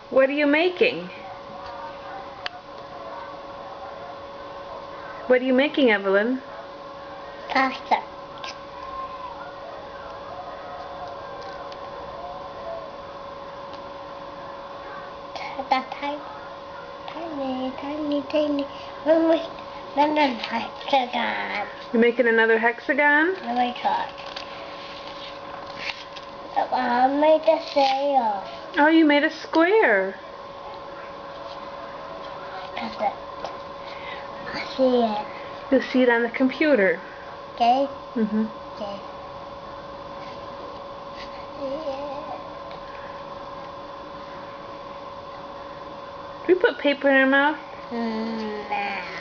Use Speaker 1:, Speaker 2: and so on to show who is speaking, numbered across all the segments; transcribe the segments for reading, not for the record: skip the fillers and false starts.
Speaker 1: What are you making? What are you making, Evelyn?
Speaker 2: Pasta. Tiny. Then a hexagon.
Speaker 1: You're making another hexagon?
Speaker 2: Let me try. I made a sail.
Speaker 1: Oh, you made a square.
Speaker 2: That's it. I see it.
Speaker 1: You'll see it on the computer.
Speaker 2: Okay?
Speaker 1: Mm-hmm.
Speaker 2: Okay.
Speaker 1: You put paper in your mouth?
Speaker 2: No.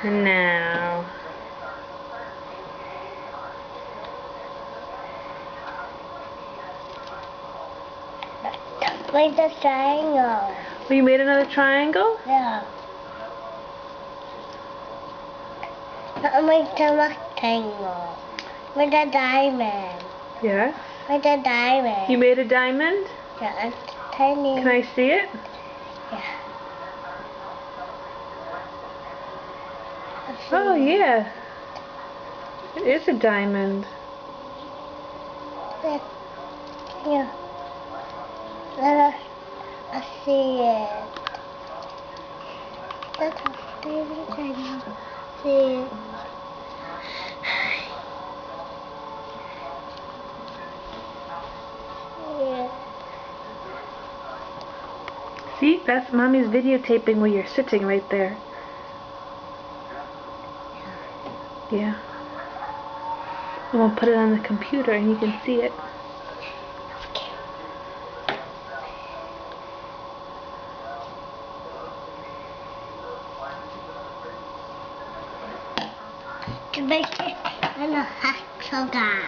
Speaker 1: No.
Speaker 2: Make a triangle.
Speaker 1: Oh, you made another triangle?
Speaker 2: Yeah. I made a rectangle. With a diamond.
Speaker 1: Yes.
Speaker 2: With a diamond.
Speaker 1: You made a diamond?
Speaker 2: Yeah, it's tiny.
Speaker 1: Can I see it?
Speaker 2: Yeah.
Speaker 1: Oh, yeah. It is a diamond.
Speaker 2: Yeah. I see it. That's a tiny triangle. See it. Yeah.
Speaker 1: See, that's Mommy's videotaping where you're sitting right there. Yeah. And we'll put it on the computer and you can see it.
Speaker 2: To make it in a hexagon.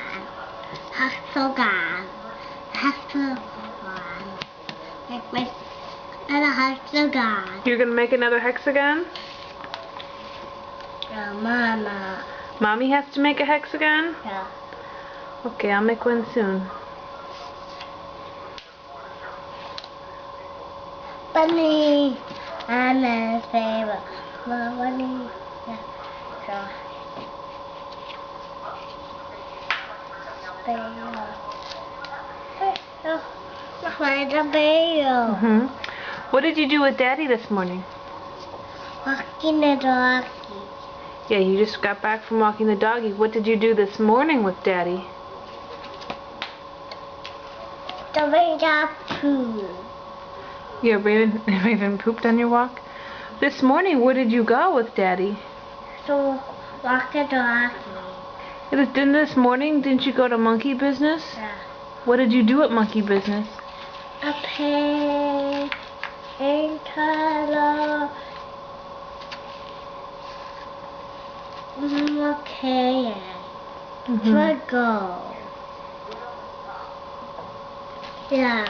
Speaker 2: Make in a hexagon.
Speaker 1: You're gonna make another hexagon?
Speaker 2: Yeah, Mama.
Speaker 1: Mommy has to make a hexagon?
Speaker 2: Yeah.
Speaker 1: Okay, I'll make one soon.
Speaker 2: Bunny. Anna's favorite. Bunny. Yeah.
Speaker 1: Mm-hmm. What did you do with Daddy this morning?
Speaker 2: Walking the doggy.
Speaker 1: Yeah, you just got back from walking the doggy. What did you do this morning with Daddy?
Speaker 2: The Raven poo.
Speaker 1: Yeah, Raven pooped on your walk? This morning, where did you go with Daddy?
Speaker 2: So, walk the doggy.
Speaker 1: Didn't this morning, didn't you go to Monkey Business?
Speaker 2: Yeah.
Speaker 1: What did you do at Monkey Business?
Speaker 2: A pen and color. Okay. Go. Yeah.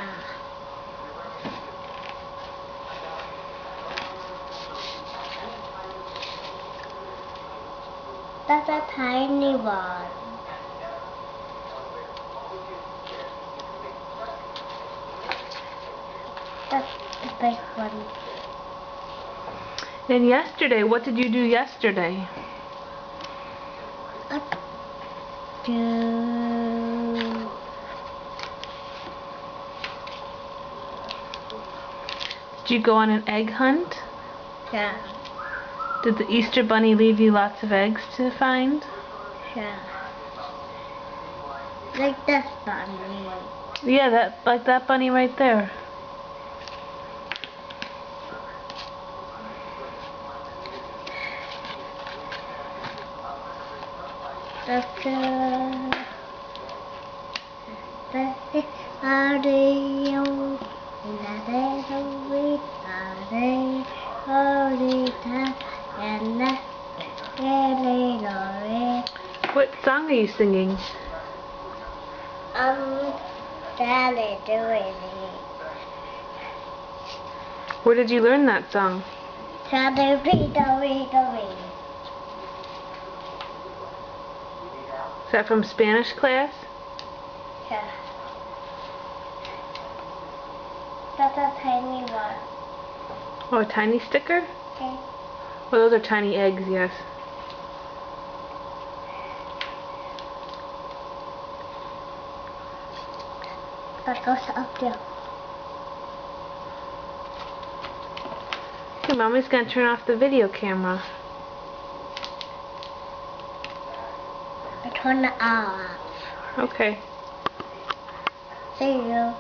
Speaker 2: That's a tiny one. That's the big one.
Speaker 1: And yesterday, what did you do yesterday? Did you go on an egg hunt?
Speaker 2: Yeah.
Speaker 1: Did the Easter Bunny leave you lots of eggs to find?
Speaker 2: Yeah. Like this bunny.
Speaker 1: Yeah, like that bunny right there. What song are you singing?
Speaker 2: Daddy doing it.
Speaker 1: Where did you learn that song?
Speaker 2: Daddy.
Speaker 1: Is that from Spanish class?
Speaker 2: Yeah. That's a tiny one.
Speaker 1: Oh, a tiny sticker?
Speaker 2: Okay.
Speaker 1: Well, those are tiny eggs, yes.
Speaker 2: That goes up there.
Speaker 1: Okay, Mommy's gonna turn off the video camera.
Speaker 2: I turn it off.
Speaker 1: Okay.
Speaker 2: See you.